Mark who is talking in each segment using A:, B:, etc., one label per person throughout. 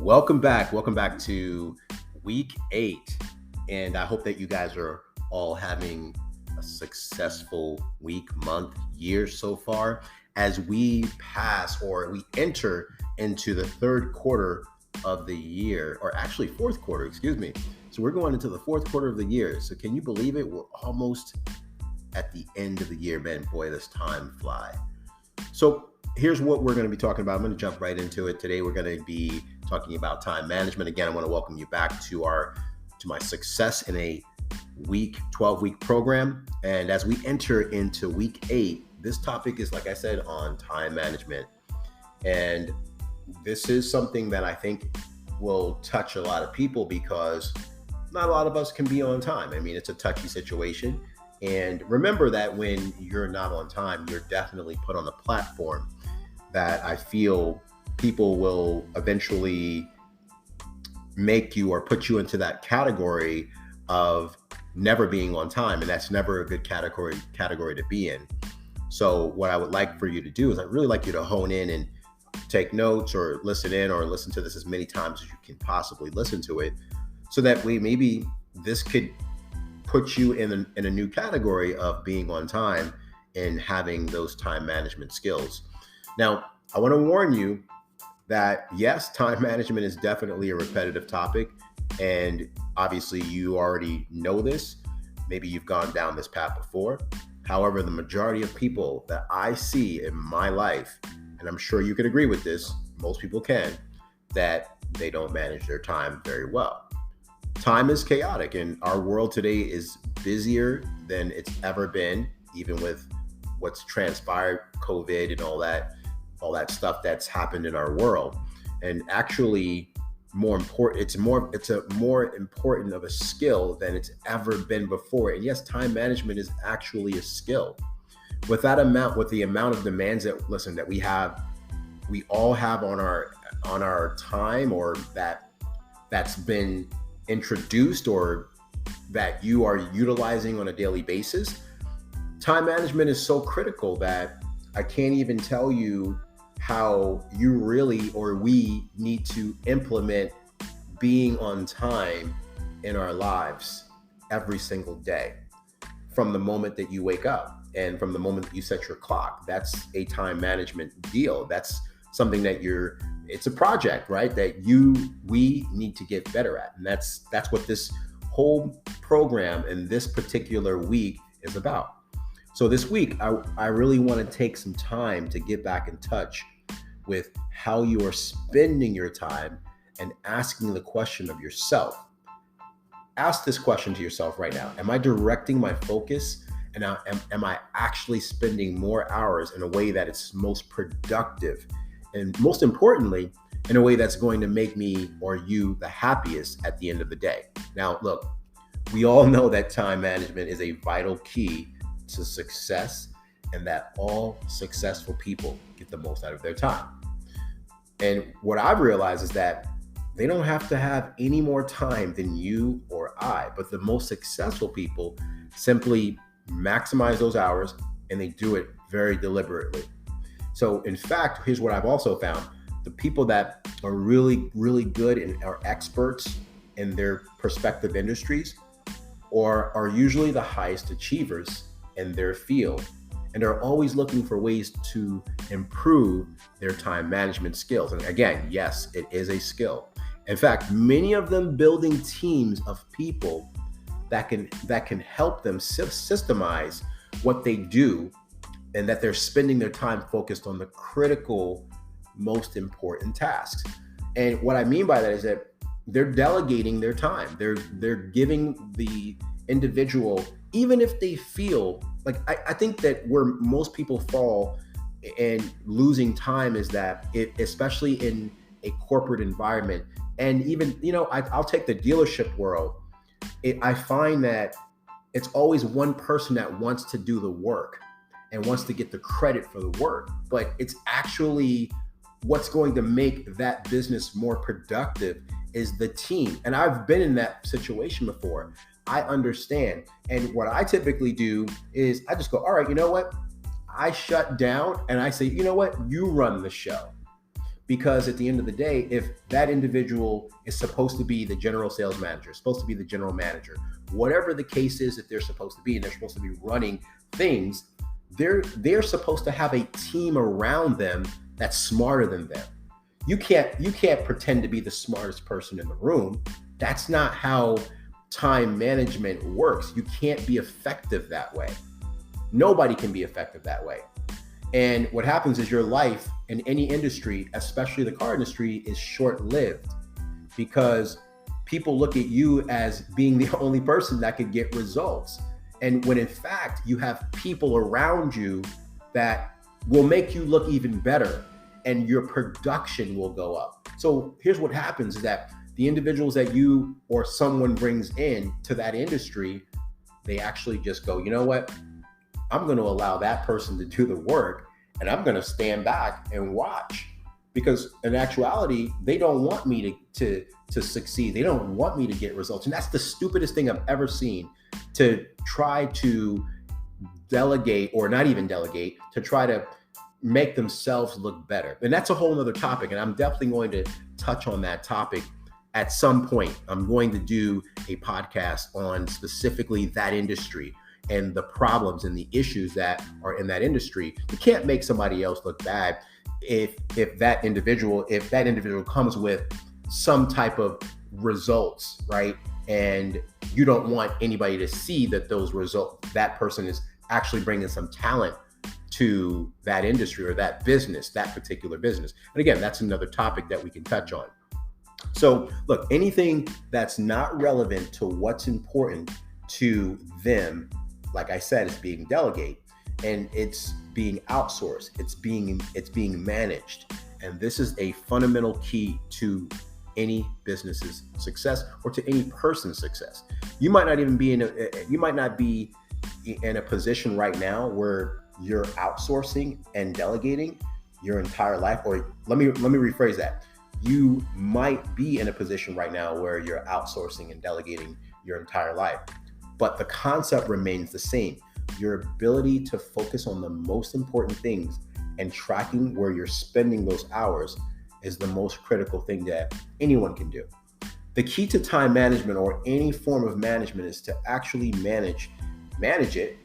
A: Welcome back. Welcome back to week 8. And I hope that you guys are all having a successful week, month, year so far as we pass or we enter into the third quarter of the year, or actually fourth quarter, excuse me. So we're going into the fourth quarter of the year. So can you believe it? We're almost at the end of the year, man. Boy, this time fly. So here's what we're going to be talking about. I'm going to jump right into it. Today, we're going to be talking about time management. Again, I want to welcome you back to my success in a 12-week program. And as we enter into week 8, this topic is, like I said, on time management. And this is something that I think will touch a lot of people because not a lot of us can be on time. I mean, it's a touchy situation. And remember that when you're not on time, you're definitely put on a platform that I feel people will eventually make you or put you into that category of never being on time. And that's never a good category to be in. So what I would like for you to do is I'd really like you to hone in and take notes or listen in or listen to this as many times as you can possibly listen to it, so that way maybe this could put you in a new category of being on time and having those time management skills. Now, I want to warn you that yes, time management is definitely a repetitive topic. And obviously you already know this. Maybe you've gone down this path before. However, the majority of people that I see in my life, and I'm sure you could agree with this, most people can, that they don't manage their time very well. Time is chaotic, and our world today is busier than it's ever been, even with what's transpired, COVID and all that stuff that's happened in our world. And actually, it's a more important of a skill than it's ever been before. And yes, time management is actually a skill. With the amount of demands that we all have on our time, or that's been introduced or that you are utilizing on a daily basis, time management is so critical that I can't even tell you how you really or we need to implement being on time in our lives every single day. From the moment that you wake up and from the moment that you set your clock, that's a time management deal. That's something that it's a project, right? That we need to get better at. And that's what this whole program and this particular week is about. So this week, I really want to take some time to get back in touch with how you are spending your time and asking the question of yourself. Ask this question to yourself right now. Am I directing my focus? And am I actually spending more hours in a way that it's most productive? And most importantly, in a way that's going to make me or you the happiest at the end of the day. Now, look, we all know that time management is a vital key to success, and that all successful people get the most out of their time. And what I've realized is that they don't have to have any more time than you or I, but the most successful people simply maximize those hours, and they do it very deliberately. So in fact, here's what I've also found. The people that are really, really good and are experts in their respective industries are usually the highest achievers in their field, and are always looking for ways to improve their time management skills. And again, yes, it is a skill. In fact, many of them building teams of people that can help them systemize what they do, and that they're spending their time focused on the critical, most important tasks. And what I mean by that is that they're delegating their time. They're giving the individual, even if they feel like, I think that where most people fall and losing time is that especially in a corporate environment, and even, I'll take the dealership world. I find that it's always one person that wants to do the work and wants to get the credit for the work, but it's actually what's going to make that business more productive is the team. And I've been in that situation before. I understand. And what I typically do is I just go, all right, you know what? I shut down and I say, you know what? You run the show. Because at the end of the day, if that individual is supposed to be the general sales manager, supposed to be the general manager, whatever the case is that they're supposed to be, and they're supposed to be running things, they're supposed to have a team around them that's smarter than them. You can't pretend to be the smartest person in the room. That's not how time management works. You can't be effective that way. Nobody can be effective that way. And what happens is your life in any industry, especially the car industry, is short-lived because people look at you as being the only person that could get results. And when in fact, you have people around you that will make you look even better and your production will go up. So here's what happens is that the individuals that you or someone brings in to that industry, they actually just go, you know what? I'm going to allow that person to do the work and I'm going to stand back and watch, because in actuality, they don't want me to succeed. They don't want me to get results. And that's the stupidest thing I've ever seen, to try to delegate, or not even delegate, to try to make themselves look better. And that's a whole nother topic. And I'm definitely going to touch on that topic at some point. I'm going to do a podcast on specifically that industry and the problems and the issues that are in that industry. You can't make somebody else look bad if that individual comes with some type of results, right? And you don't want anybody to see that those results, that person is actually bringing some talent to that industry or that business, that particular business. And again, that's another topic that we can touch on. So look, anything that's not relevant to what's important to them, like I said, is being delegated, and it's being outsourced. It's being managed. And this is a fundamental key to any business's success or to any person's success. You might not be in a position right now where you're outsourcing and delegating your entire life. Or let me rephrase that. You might be in a position right now where you're outsourcing and delegating your entire life, but the concept remains the same. Your ability to focus on the most important things and tracking where you're spending those hours is the most critical thing that anyone can do. The key to time management, or any form of management, is to actually manage it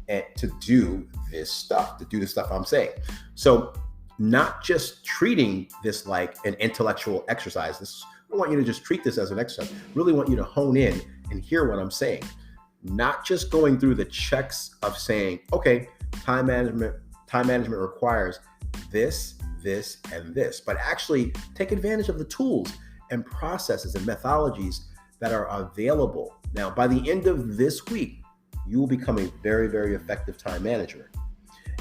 A: and to do the stuff I'm saying. So not just treating this like an intellectual exercise. I want you to just treat this as an exercise. Really want you to hone in and hear what I'm saying. Not just going through the checks of saying, okay, time management requires this, and this, but actually take advantage of the tools and processes and methodologies that are available. Now, by the end of this week, you will become a very, very effective time manager.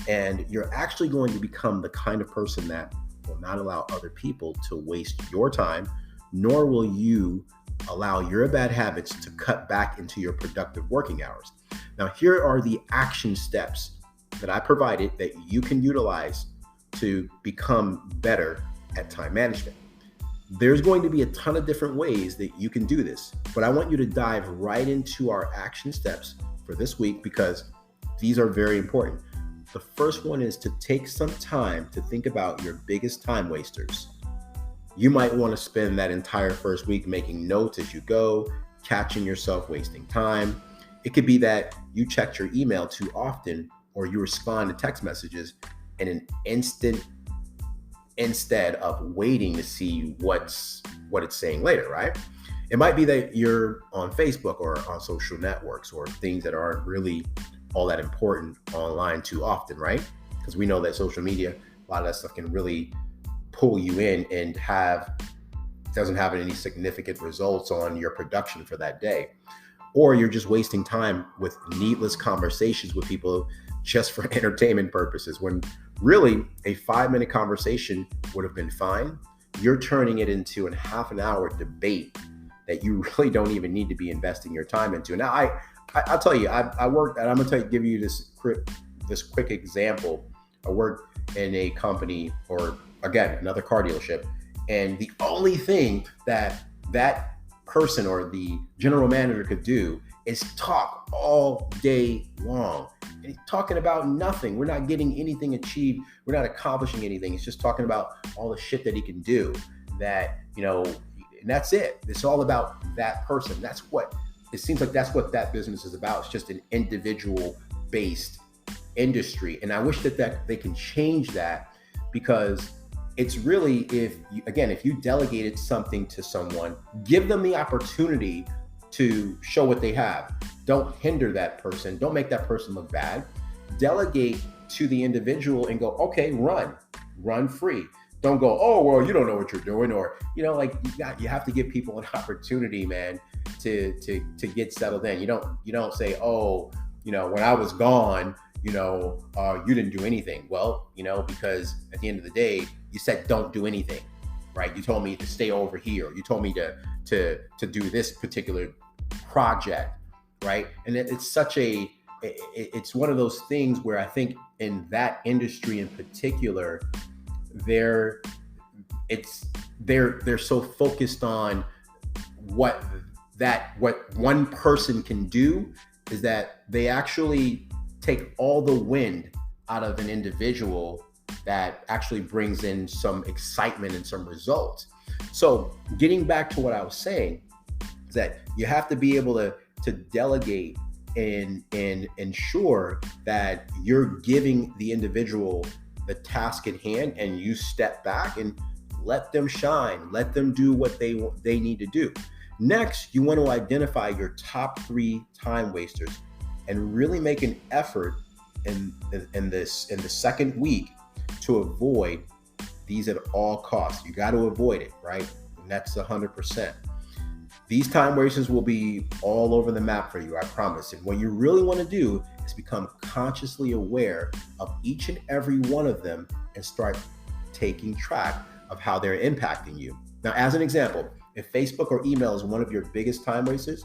A: And you're actually going to become the kind of person that will not allow other people to waste your time, nor will you allow your bad habits to cut back into your productive working hours. Now, here are the action steps that I provided that you can utilize to become better at time management. There's going to be a ton of different ways that you can do this, but I want you to dive right into our action steps for this week because these are very important. The first one is to take some time to think about your biggest time wasters. You might want to spend that entire first week making notes as you go, catching yourself wasting time. It could be that you checked your email too often, or you respond to text messages in an instant instead of waiting to see what it's saying later, right? It might be that you're on Facebook or on social networks or things that aren't really all that important online too often, right? Because we know that social media, a lot of that stuff can really pull you in and doesn't have any significant results on your production for that day. Or you're just wasting time with needless conversations with people just for entertainment purposes, when really a 5-minute conversation would have been fine. You're turning it into a half an hour debate that you really don't even need to be investing your time into. Now, I'll tell you, I worked, and I'm going to give you this quick example. I worked in a company, or again, another car dealership, and the only thing that person or the general manager could do is talk all day long. And he's talking about nothing. We're not getting anything achieved. We're not accomplishing anything. He's just talking about all the shit that he can do that, and that's it. It's all about that person. It seems like that's what that business is about. It's just an individual based industry. And I wish that they can change that, because it's really, if you delegated something to someone, give them the opportunity to show what they have. Don't hinder that person. Don't make that person look bad. Delegate to the individual and go, okay, run free. Don't go, oh, well, you don't know what you're doing. Or, you have to give people an opportunity, man, to get settled in. You don't say, oh, when I was gone, you didn't do anything. Well, because at the end of the day, you said don't do anything, right? You told me to stay over here. You told me to do this particular project, right? And it's one of those things where I think in that industry in particular, they're so focused on what one person can do, is that they actually take all the wind out of an individual that actually brings in some excitement and some results. So getting back to what I was saying, is that you have to be able to delegate and ensure that you're giving the individual the task at hand, and you step back and let them shine, let them do what they need to do. Next, you want to identify your top 3 time wasters and really make an effort in the second week to avoid these at all costs. You got to avoid it, right? And that's 100%. These time wasters will be all over the map for you, I promise. And what you really want to do is become consciously aware of each and every one of them and start taking track of how they're impacting you. Now, as an example, if Facebook or email is one of your biggest time wasters,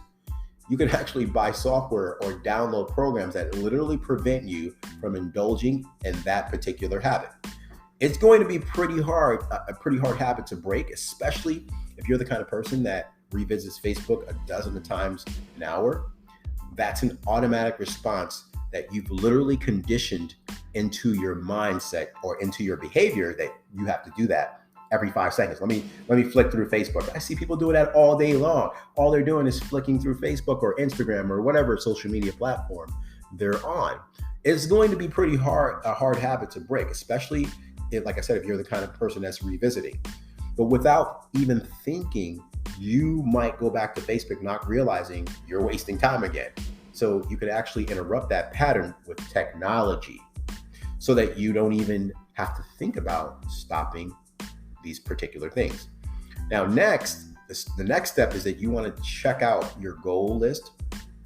A: you can actually buy software or download programs that literally prevent you from indulging in that particular habit. It's going to be a pretty hard habit to break, especially if you're the kind of person that revisits Facebook a dozen times an hour. That's an automatic response that you've literally conditioned into your mindset or into your behavior, that you have to do that every 5 seconds. Let me flick through Facebook. I see people doing that all day long. All they're doing is flicking through Facebook or Instagram or whatever social media platform they're on. It's going to be a hard habit to break, especially if, like I said, if you're the kind of person that's revisiting. But without even thinking, you might go back to Facebook not realizing you're wasting time again. So you could actually interrupt that pattern with technology so that you don't even have to think about stopping these particular things. Now, the next step is that you want to check out your goal list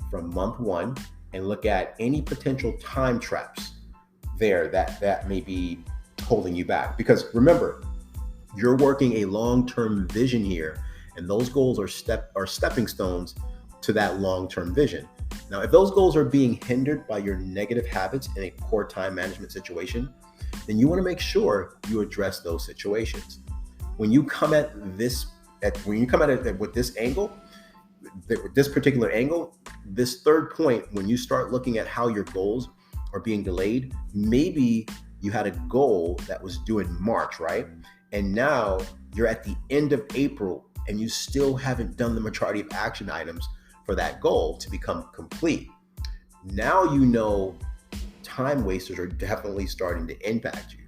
A: from month 1 and look at any potential time traps there that may be holding you back. Because remember, you're working a long-term vision here, and those goals are stepping stones to that long-term vision. Now, if those goals are being hindered by your negative habits in a poor time management situation, then you want to make sure you address those situations. When you come at it with this angle, this particular angle, this third point, when you start looking at how your goals are being delayed, maybe you had a goal that was due in March, right? And now you're at the end of April and you still haven't done the majority of action items for that goal to become complete. Now you know time wasters are definitely starting to impact you.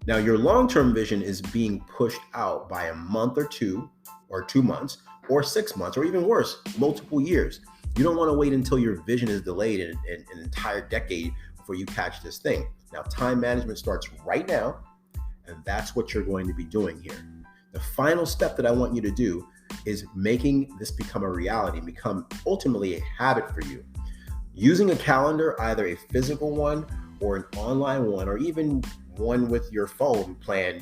A: Now your long-term vision is being pushed out by a month or 2 or 2 months or 6 months, or even worse, multiple years. You don't want to wait until your vision is delayed in an entire decade before you catch this thing. Now, time management starts right now, and that's what you're going to be doing here. The final step that I want you to do is making this become a reality, and become ultimately a habit for you. Using a calendar, either a physical one or an online one, or even one with your phone planned,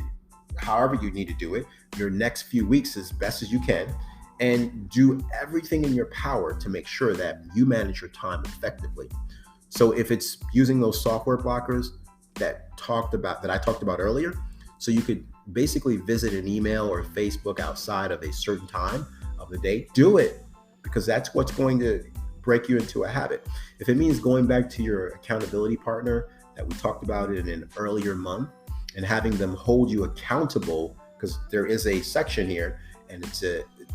A: however you need to do it, your next few weeks as best as you can, and do everything in your power to make sure that you manage your time effectively. So if it's using those software blockers that I talked about earlier, so you could basically visit an email or Facebook outside of a certain time of the day, do it, because that's what's going to break you into a habit. If it means going back to your accountability partner that we talked about in an earlier month and having them hold you accountable, because there is a section here and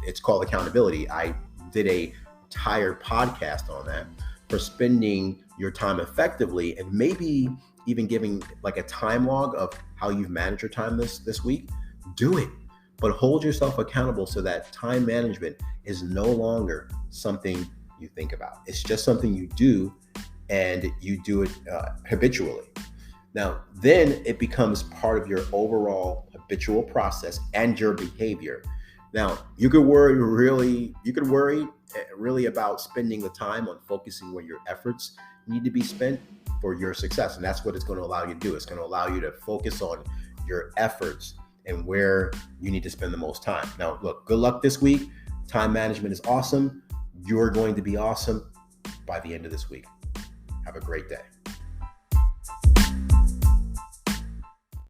A: it's called accountability. I did a entire podcast on that, for spending your time effectively, and maybe even giving like a time log of how you've managed your time this week. Do it, but hold yourself accountable so that time management is no longer something you think about. It's just something you do, and you do it habitually. Now, then it becomes part of your overall habitual process and your behavior. Now, you could worry really about spending the time on focusing where your efforts need to be spent for your success. And that's what it's going to allow you to do. It's going to allow you to focus on your efforts and where you need to spend the most time. Now, look, good luck this week. Time management is awesome. You're going to be awesome by the end of this week. Have a great day.